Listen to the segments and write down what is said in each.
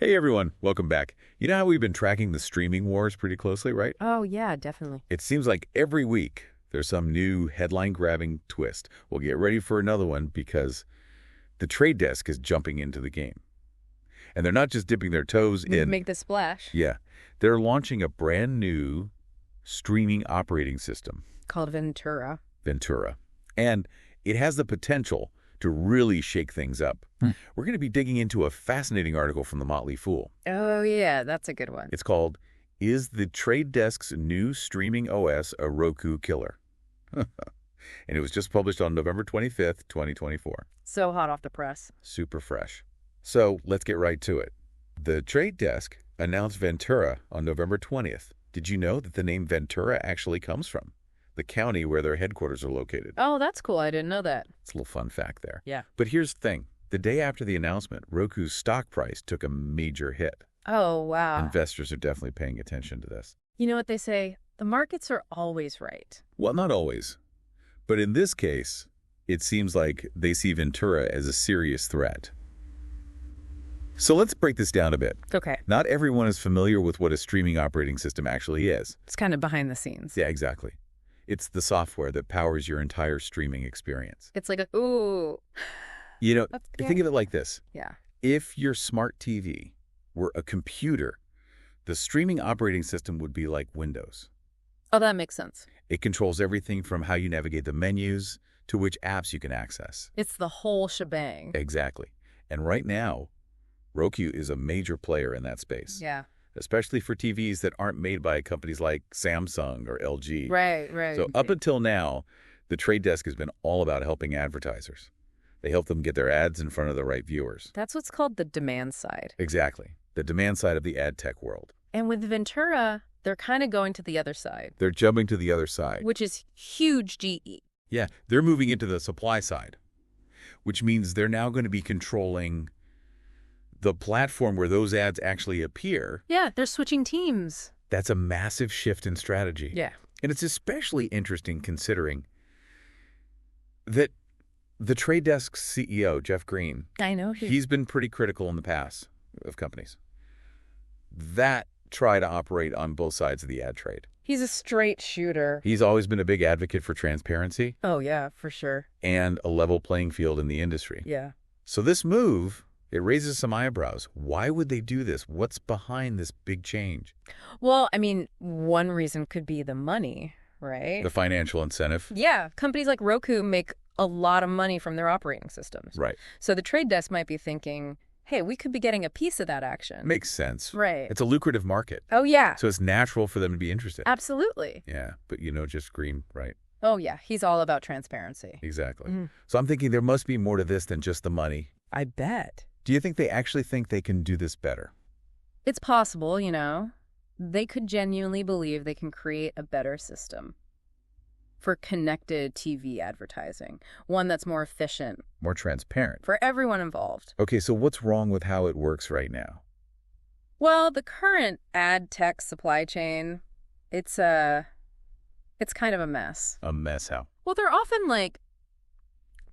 Hey everyone, welcome back. You know how we've been tracking the streaming wars pretty closely, right? Oh, yeah, definitely. It seems like every week there's some new headline-grabbing twist. We'll get ready for another one because the trade desk is jumping into the game. And they're not just dipping their toes in. Make the splash. Yeah. They're launching a brand new streaming operating system. Called Ventura. Ventura. And it has the potential to really shake things up. We're going to be digging into a fascinating article from the Motley Fool. Oh, yeah, that's a good one. It's called, Is the Trade Desk's New Streaming OS a Roku Killer? And it was just published on November 25th, 2024. So hot off the press. Super fresh. So let's get right to it. The Trade Desk announced Ventura on November 20th. Did you know that the name Ventura actually comes from the county where their headquarters are located? Oh, that's cool. I didn't know that. It's a little fun fact there. Yeah. But here's the thing. The day after the announcement, Roku's stock price took a major hit. Oh, wow. Investors are definitely paying attention to this. You know what they say? The markets are always right. Well, not always. But in this case, it seems like they see Ventura as a serious threat. So let's break this down a bit. Okay. Not everyone is familiar with what a streaming operating system actually is. It's kind of behind the scenes. Yeah, exactly. It's the software that powers your entire streaming experience. It's like a, ooh. You know, Yeah. think of it like this. Yeah. If your smart TV were a computer, the streaming operating system would be like Windows. Oh, that makes sense. It controls everything from how you navigate the menus to which apps you can access. It's the whole shebang. Exactly. And right now, Roku is a major player in that space. Yeah. Especially for TVs that aren't made by companies like Samsung or LG. Right. So up until now, the Trade Desk has been all about helping advertisers. They help them get their ads in front of the right viewers. That's what's called the demand side. Exactly. The demand side of the ad tech world. And with Ventura, they're kind of going to the other side. They're jumping to the other side. Which is huge GE. Yeah, they're moving into the supply side, which means they're now going to be controlling the platform where those ads actually appear. Yeah, they're switching teams. That's a massive shift in strategy. Yeah. And it's especially interesting considering that the Trade Desk's CEO, Jeff Green, I know. he's been pretty critical in the past of companies that try to operate on both sides of the ad trade. He's a straight shooter. He's always been a big advocate for transparency Oh, yeah, for sure. and a level playing field in the industry. Yeah. So this move, it raises some eyebrows. Why would they do this? What's behind this big change? Well, I mean, one reason could be the money, right? The financial incentive? Yeah. Companies like Roku make a lot of money from their operating systems. Right. So the trade desk might be thinking, hey, we could be getting a piece of that action. Makes sense. Right. It's a lucrative market. Oh, yeah. So it's natural for them to be interested. Absolutely. Yeah, but just Green, right? Oh, yeah. He's all about transparency. Exactly. Mhm. So I'm thinking there must be more to this than just the money. I bet. Do you think they actually think they can do this better? It's possible, They could genuinely believe they can create a better system for connected TV advertising, one that's more efficient More transparent? for everyone involved. Okay, so what's wrong with how it works right now? Well, the current ad tech supply chain, it's kind of a mess. A mess how? Well, there are often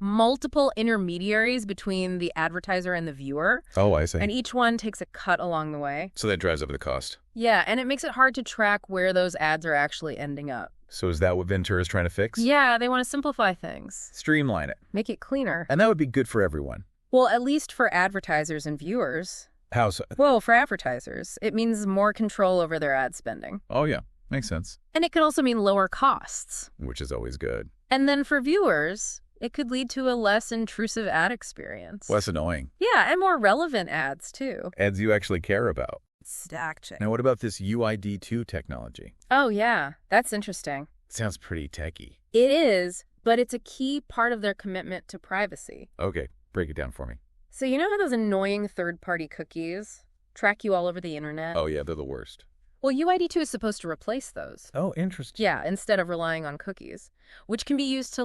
multiple intermediaries between the advertiser and the viewer, Oh, I see. and each one takes a cut along the way. So that drives up the cost. Yeah, and it makes it hard to track where those ads are actually ending up. So is that what Ventura is trying to fix? Yeah, they want to simplify things, Streamline it. make it cleaner. And that would be good for everyone. Well, at least for advertisers and viewers. How so? Well, for advertisers, it means more control over their ad spending. Oh, yeah. Makes sense. And it can also mean lower costs. Which is always good. And then for viewers, it could lead to a less intrusive ad experience. Less annoying. Yeah, and more relevant ads, too. Ads you actually care about. Stack check. Now, what about this UID2 technology? Oh, yeah, that's interesting. Sounds pretty techy. It is, but it's a key part of their commitment to privacy. Okay, break it down for me. So you know how those annoying third-party cookies track you all over the internet? Oh, yeah, they're the worst. Well, UID2 is supposed to replace those. Oh, interesting. Yeah, instead of relying on cookies, which can be used to,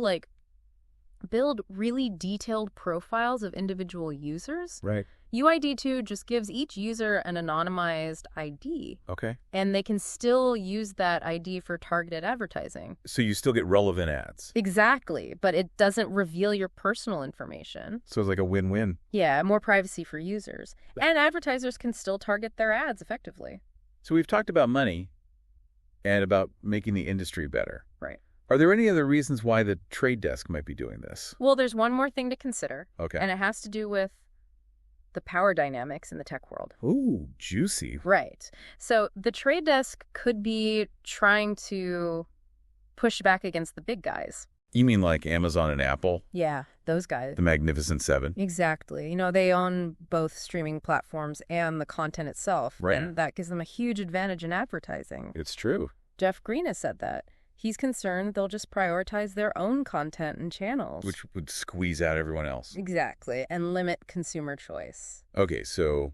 build really detailed profiles of individual users. Right. UID2 just gives each user an anonymized ID, Okay. and they can still use that ID for targeted advertising. So you still get relevant ads. Exactly, but it doesn't reveal your personal information. So it's like a win-win. Yeah, more privacy for users. And advertisers can still target their ads effectively. So we've talked about money and about making the industry better. Right. Are there any other reasons why the trade desk might be doing this? Well, there's one more thing to consider. Okay. And it has to do with the power dynamics in the tech world. Ooh, juicy. Right. So the trade desk could be trying to push back against the big guys. You mean like Amazon and Apple? Yeah, those guys. The Magnificent Seven? Exactly. You know, they own both streaming platforms and the content itself. Right. And that gives them a huge advantage in advertising. It's true. Jeff Green has said that. He's concerned they'll just prioritize their own content and channels. Which would squeeze out everyone else. Exactly, and limit consumer choice. Okay, so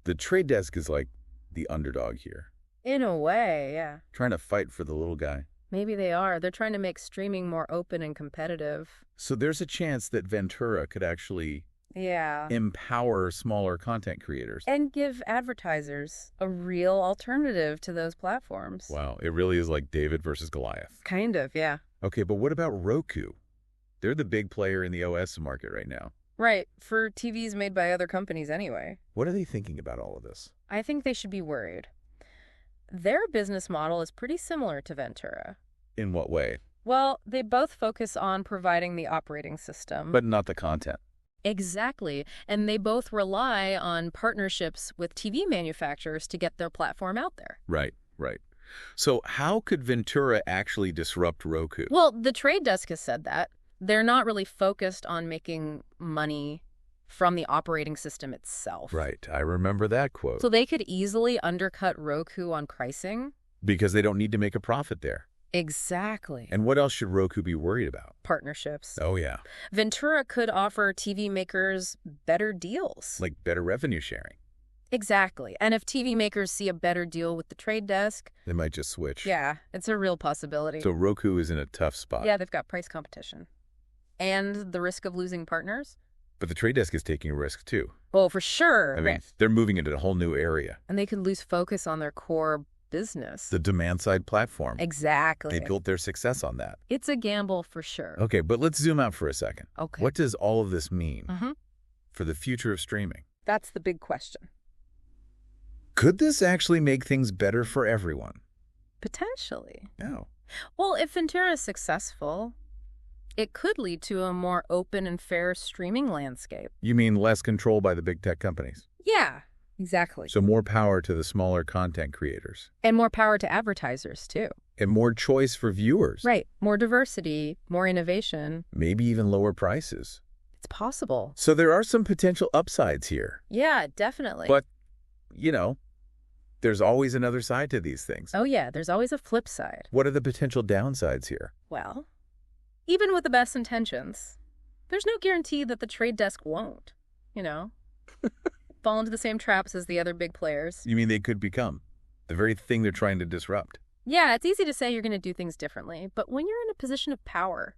the trade desk is like the underdog here. In a way, yeah. Trying to fight for the little guy. Maybe they are. They're trying to make streaming more open and competitive. So there's a chance that Ventura could actually empower smaller content creators. And give advertisers a real alternative to those platforms. Wow, it really is like David versus Goliath. Kind of, yeah. Okay, but what about Roku? They're the big player in the OS market right now. Right, for TVs made by other companies anyway. What are they thinking about all of this? I think they should be worried. Their business model is pretty similar to Ventura. In what way? Well, they both focus on providing the operating system. But not the content. Exactly. And they both rely on partnerships with TV manufacturers to get their platform out there. Right, right. So how could Ventura actually disrupt Roku? Well, the trade desk has said that. They're not really focused on making money from the operating system itself. Right, I remember that quote. So they could easily undercut Roku on pricing. Because they don't need to make a profit there. Exactly. And what else should Roku be worried about? Partnerships. Oh, yeah. Ventura could offer TV makers better deals. Like better revenue sharing. Exactly. And if TV makers see a better deal with the trade desk, they might just switch. Yeah, it's a real possibility. So Roku is in a tough spot. Yeah, they've got price competition. And the risk of losing partners. But the trade desk is taking a risk, too. Oh, for sure. I mean, they're moving into a whole new area. And they could lose focus on their core business. The demand-side platform. Exactly. They built their success on that. It's a gamble for sure. Okay, but let's zoom out for a second. Okay. What does all of this mean for the future of streaming? That's the big question. Could this actually make things better for everyone? Potentially. No. Well, if Ventura is successful, it could lead to a more open and fair streaming landscape. You mean less control by the big tech companies? Yeah, exactly. So more power to the smaller content creators. And more power to advertisers, too. And more choice for viewers. Right. More diversity, more innovation. Maybe even lower prices. It's possible. So there are some potential upsides here. Yeah, definitely. But, you know, there's always another side to these things. Oh, yeah, there's always a flip side. What are the potential downsides here? Well, even with the best intentions, there's no guarantee that the trade desk won't, fall into the same traps as the other big players. You mean they could become the very thing they're trying to disrupt? Yeah, it's easy to say you're going to do things differently, but when you're in a position of power,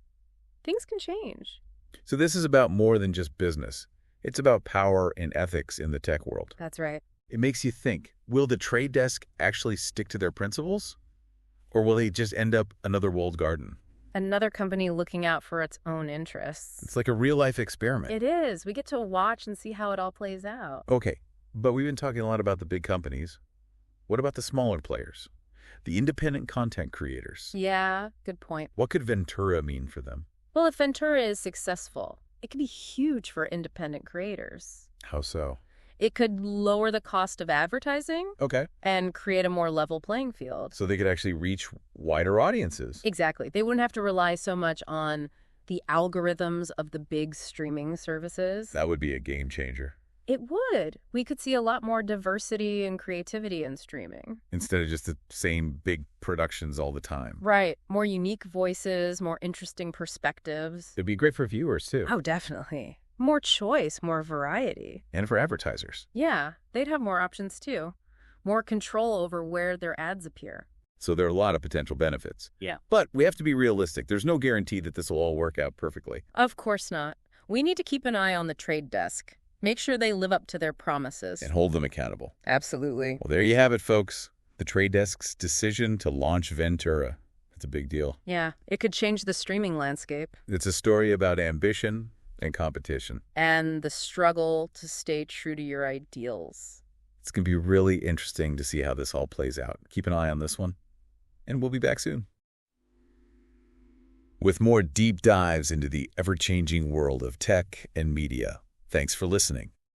things can change. So this is about more than just business. It's about power and ethics in the tech world. That's right. It makes you think, will the trade desk actually stick to their principles? Or will they just end up another walled garden? Another company looking out for its own interests. It's like a real-life experiment. It is. We get to watch and see how it all plays out. Okay, but we've been talking a lot about the big companies. What about the smaller players? The independent content creators? Yeah, good point. What could Ventura mean for them? Well, if Ventura is successful, it could be huge for independent creators. How so? It could lower the cost of advertising. Okay. And create a more level playing field. So they could actually reach wider audiences. Exactly. They wouldn't have to rely so much on the algorithms of the big streaming services. That would be a game changer. It would. We could see a lot more diversity and creativity in streaming. Instead of just the same big productions all the time. Right. More unique voices, more interesting perspectives. It'd be great for viewers, too. Oh, definitely. More choice, more variety. And for advertisers. Yeah, they'd have more options, too. More control over where their ads appear. So there are a lot of potential benefits. Yeah. But we have to be realistic. There's no guarantee that this will all work out perfectly. Of course not. We need to keep an eye on the trade desk. Make sure they live up to their promises. And hold them accountable. Absolutely. Well, there you have it, folks. The Trade Desk's decision to launch Ventura. It's a big deal. Yeah, it could change the streaming landscape. It's a story about ambition and competition. And the struggle to stay true to your ideals. It's going to be really interesting to see how this all plays out. Keep an eye on this one, and we'll be back soon. With more deep dives into the ever-changing world of tech and media. Thanks for listening.